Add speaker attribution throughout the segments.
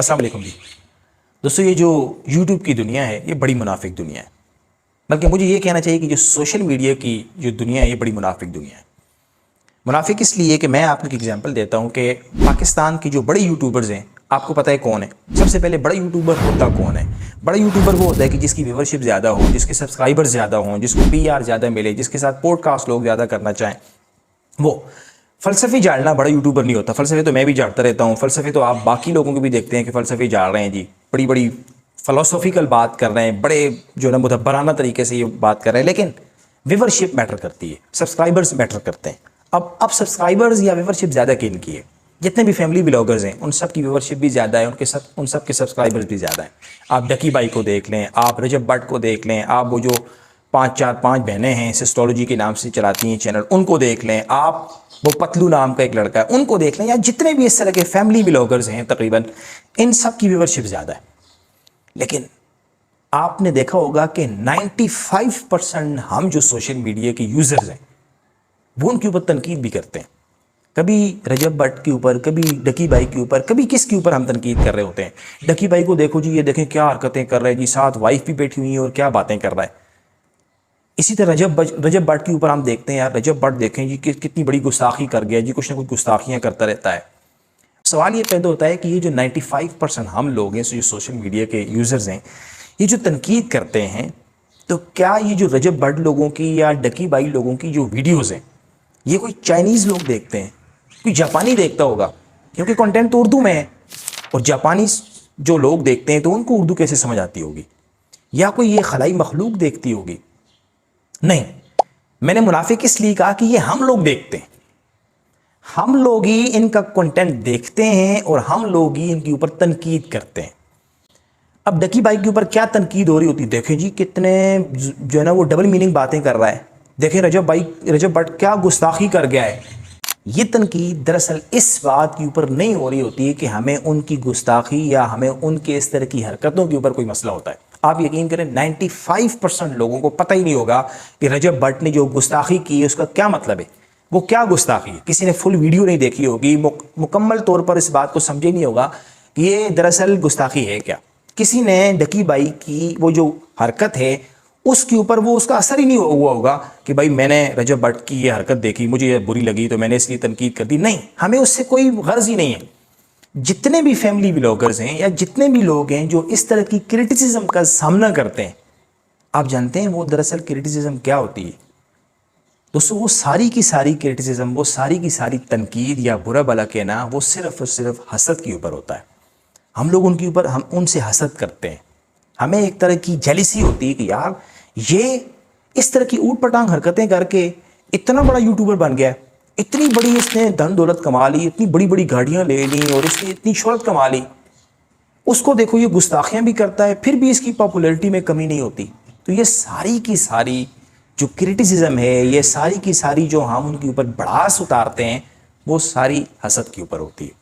Speaker 1: السلام علیکم جی دوستو، یہ جو یوٹیوب کی دنیا ہے یہ بڑی منافق دنیا ہے، بلکہ مجھے یہ کہنا چاہیے کہ جو سوشل میڈیا کی جو دنیا ہے یہ بڑی منافق دنیا ہے۔ منافق اس لیے کہ میں آپ کو ایک ایگزامپل دیتا ہوں کہ پاکستان کی جو بڑے یوٹیوبرز ہیں، آپ کو پتہ ہے کون ہے؟ سب سے پہلے بڑا یوٹیوبر ہوتا کون ہے؟ بڑا یوٹیوبر وہ ہوتا ہے کہ جس کی ویورشپ زیادہ ہو، جس کے سبسکرائبر زیادہ ہوں، جس کو پی آر زیادہ ملے، جس کے ساتھ پوڈ کاسٹ لوگ زیادہ کرنا چاہیں۔ وہ فلسفی جاڑنا بڑا یوٹیوبر نہیں ہوتا۔ فلسفے تو میں بھی جاڑتا رہتا ہوں، فلسفے تو آپ باقی لوگوں کو بھی دیکھتے ہیں کہ فلسفی جاڑ رہے ہیں جی، بڑی بڑی فلسفیکل بات کر رہے ہیں، بڑے جو نا مدبرانہ طریقے سے یہ بات کر رہے ہیں، لیکن ویورشپ میٹر کرتی ہے، سبسکرائبرز میٹر کرتے ہیں۔ اب سبسکرائبرز یا ویورشپ زیادہ کن کی ہے؟ جتنے بھی فیملی بلاگرز ہیں ان سب کی ویورشپ بھی زیادہ ہے، ان سب کے سبسکرائبرز بھی زیادہ ہیں۔ آپ ڈکی بائی کو دیکھ لیں، آپ رجب بٹ کو دیکھ لیں، آپ وہ جو پانچ بہنیں ہیں سسٹولوجی کے نام سے چلاتی ہیں چینل، ان کو دیکھ لیں، آپ وہ پتلو نام کا ایک لڑکا ہے ان کو دیکھ لیں، یا جتنے بھی اس طرح کے فیملی بلاگرز ہیں تقریباً ان سب کی ویورشپ زیادہ ہے۔ لیکن آپ نے دیکھا ہوگا کہ 95% ہم جو سوشل میڈیا کے یوزرز ہیں وہ ان کے اوپر تنقید بھی کرتے ہیں، کبھی رجب بٹ کے اوپر، کبھی ڈکی بائی کے اوپر، کبھی کس کے اوپر ہم تنقید کر رہے ہوتے ہیں۔ ڈکی بائی کو دیکھو جی، یہ دیکھیں کیا حرکتیں کر رہے ہیں جی، ساتھ وائف بھی بیٹھی ہوئی ہے اور کیا باتیں کر رہا ہے۔ اسی طرح رجب بٹ کے اوپر ہم دیکھتے ہیں، یار رجب بٹ دیکھیں جی کتنی بڑی گستاخی کر گیا جی، کچھ نہ کچھ گستاخیاں کرتا رہتا ہے۔ سوال یہ پیدا ہوتا ہے کہ یہ جو 95% ہم لوگ ہیں جو سوشل میڈیا کے یوزرز ہیں، یہ جو تنقید کرتے ہیں، تو کیا یہ جو رجب بٹ لوگوں کی یا ڈکی بائی لوگوں کی جو ویڈیوز ہیں یہ کوئی چائنیز لوگ دیکھتے ہیں، کوئی جاپانی دیکھتا ہوگا؟ کیونکہ کنٹینٹ تو اردو میں ہے، اور جاپانی جو لوگ دیکھتے ہیں تو ان کو اردو کیسے سمجھ آتی ہوگی؟ یا کوئی یہ خلائی مخلوق دیکھتی ہوگی؟ نہیں، میں نے منافق اس لیے کہا کہ یہ ہم لوگ دیکھتے ہیں، ہم لوگ ہی ان کا کنٹینٹ دیکھتے ہیں اور ہم لوگ ہی ان کے اوپر تنقید کرتے ہیں۔ اب ڈکی بائی کے اوپر کیا تنقید ہو رہی ہوتی ہے؟ دیکھیں جی کتنے جو ہے نا وہ ڈبل میننگ باتیں کر رہا ہے، دیکھیں رجب بٹ کیا گستاخی کر گیا ہے۔ یہ تنقید دراصل اس بات کے اوپر نہیں ہو رہی ہوتی ہے کہ ہمیں ان کی گستاخی یا ہمیں ان کے اس طرح کی حرکتوں کے اوپر کوئی مسئلہ ہوتا ہے۔ آپ یقین کریں 95% لوگوں کو پتہ ہی نہیں ہوگا کہ رجب بٹ نے جو گستاخی کی ہے اس کا کیا مطلب ہے، وہ کیا گستاخی ہے۔ کسی نے فل ویڈیو نہیں دیکھی ہوگی، مکمل طور پر اس بات کو سمجھے نہیں ہوگا کہ یہ دراصل گستاخی ہے کیا۔ کسی نے ڈکی بائی کی وہ جو حرکت ہے اس کے اوپر وہ اس کا اثر ہی نہیں ہوا ہوگا کہ بھائی میں نے رجب بٹ کی یہ حرکت دیکھی، مجھے یہ بری لگی تو میں نے اس لیے تنقید کر دی۔ نہیں، ہمیں اس سے کوئی غرض ہی نہیں ہے۔ جتنے بھی فیملی بلاگرز ہیں یا جتنے بھی لوگ ہیں جو اس طرح کی کرٹیسزم کا سامنا کرتے ہیں، آپ جانتے ہیں وہ دراصل کرٹیسزم کیا ہوتی ہے؟ دوستو وہ ساری کی ساری کرٹیسزم، وہ ساری کی ساری تنقید یا برا بھلا کہنا، وہ صرف اور صرف حسد کے اوپر ہوتا ہے۔ ہم لوگ ان کے اوپر ہم ان سے حسد کرتے ہیں، ہمیں ایک طرح کی جیلسی ہوتی ہے کہ یار یہ اس طرح کی اوٹ پٹانگ حرکتیں کر کے اتنا بڑا یوٹیوبر بن گیا، اتنی بڑی اس نے دھن دولت کما لی، اتنی بڑی بڑی گاڑیاں لے لی اور اس نے اتنی شہرت کما لی، اس کو دیکھو یہ گستاخیاں بھی کرتا ہے پھر بھی اس کی پاپولیرٹی میں کمی نہیں ہوتی۔ تو یہ ساری کی ساری جو کرٹیسزم ہے، یہ ساری کی ساری جو ہم ان کے اوپر بڑاس اتارتے ہیں، وہ ساری حسد کے اوپر ہوتی ہے۔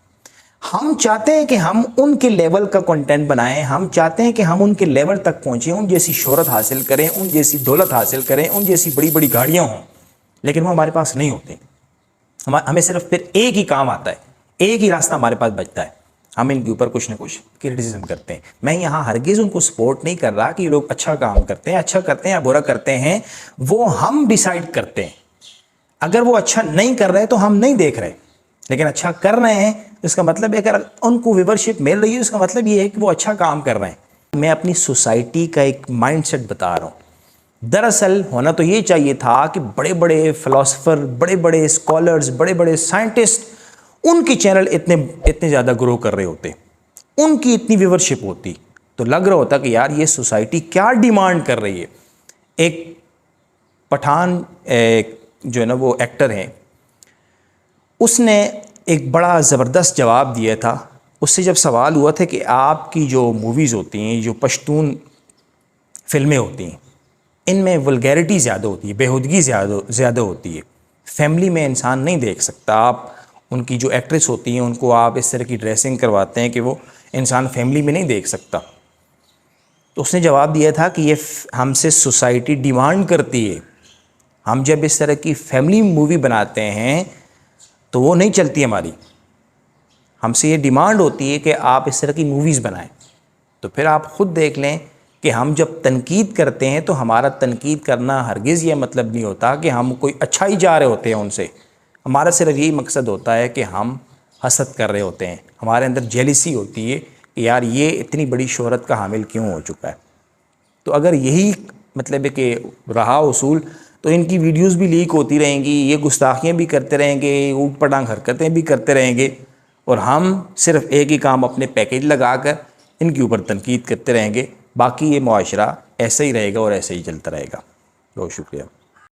Speaker 1: ہم چاہتے ہیں کہ ہم ان کے لیول کا کنٹینٹ بنائیں، ہم چاہتے ہیں کہ ہم ان کے لیول تک پہنچیں، ان جیسی شہرت حاصل کریں، ان جیسی دولت حاصل کریں، ان جیسی بڑی بڑی گاڑیاں ہوں، لیکن وہ ہمارے پاس نہیں ہوتے۔ ہمیں صرف پھر ایک ہی کام آتا ہے، ایک ہی راستہ ہمارے پاس بچتا ہے، ہم ان کے اوپر کچھ نہ کچھ کرٹیسزم کرتے ہیں۔ میں یہاں ہرگز ان کو سپورٹ نہیں کر رہا کہ یہ لوگ اچھا کام کرتے ہیں، اچھا کرتے ہیں یا برا کرتے ہیں، وہ ہم ڈیسائیڈ کرتے ہیں۔ اگر وہ اچھا نہیں کر رہے تو ہم نہیں دیکھ رہے، لیکن اچھا کر رہے ہیں اس کا مطلب ہے کہ اگر ان کو ویورشپ مل رہی ہے اس کا مطلب یہ ہے کہ وہ اچھا کام کر رہے ہیں۔ میں اپنی سوسائٹی کا ایک مائنڈ سیٹ بتا رہا ہوں۔ دراصل ہونا تو یہ چاہیے تھا کہ بڑے بڑے فلاسفر، بڑے بڑے اسکالرز، بڑے بڑے سائنٹسٹ، ان کی چینل اتنے زیادہ گرو کر رہے ہوتے، ان کی اتنی ویورشپ ہوتی تو لگ رہا ہوتا کہ یار یہ سوسائٹی کیا ڈیمانڈ کر رہی ہے۔ ایک پٹھان جو ہے نا وہ ایکٹر ہیں، اس نے ایک بڑا زبردست جواب دیا تھا۔ اس سے جب سوال ہوا تھا کہ آپ کی جو موویز ہوتی ہیں، جو پشتون فلمیں ہوتی ہیں، ان میں ولگیرٹی زیادہ ہوتی ہے، بےہودگی زیادہ ہوتی ہے، فیملی میں انسان نہیں دیکھ سکتا۔ آپ ان کی جو ایکٹریس ہوتی ہیں ان کو آپ اس طرح کی ڈریسنگ کرواتے ہیں کہ وہ انسان فیملی میں نہیں دیکھ سکتا۔ تو اس نے جواب دیا تھا کہ یہ ہم سے سوسائٹی ڈیمانڈ کرتی ہے، ہم جب اس طرح کی فیملی مووی بناتے ہیں تو وہ نہیں چلتی ہماری، ہم سے یہ ڈیمانڈ ہوتی ہے کہ آپ اس طرح کی موویز بنائیں، تو پھر آپ خود دیکھ لیں کہ ہم جب تنقید کرتے ہیں تو ہمارا تنقید کرنا ہرگز یہ مطلب نہیں ہوتا کہ ہم کوئی اچھائی چاہ رہے ہوتے ہیں ان سے. ہمارا صرف یہی مقصد ہوتا ہے کہ ہم حسد کر رہے ہوتے ہیں، ہمارے اندر جیلسی ہوتی ہے کہ یار یہ اتنی بڑی شہرت کا حامل کیوں ہو چکا ہے. تو اگر یہی مطلب ہے کہ رہا اصول تو ان کی ویڈیوز بھی لیک ہوتی رہیں گی، یہ گستاخیاں بھی کرتے رہیں گے، اوٹ پٹانگ حرکتیں بھی کرتے رہیں گے، اور ہم صرف ایک ہی کام اپنے پیکیج لگا کر ان کے اوپر تنقید کرتے رہیں گے. باقی یہ معاشرہ ایسا ہی رہے گا اور ایسے ہی چلتا رہے گا. بہت شکریہ.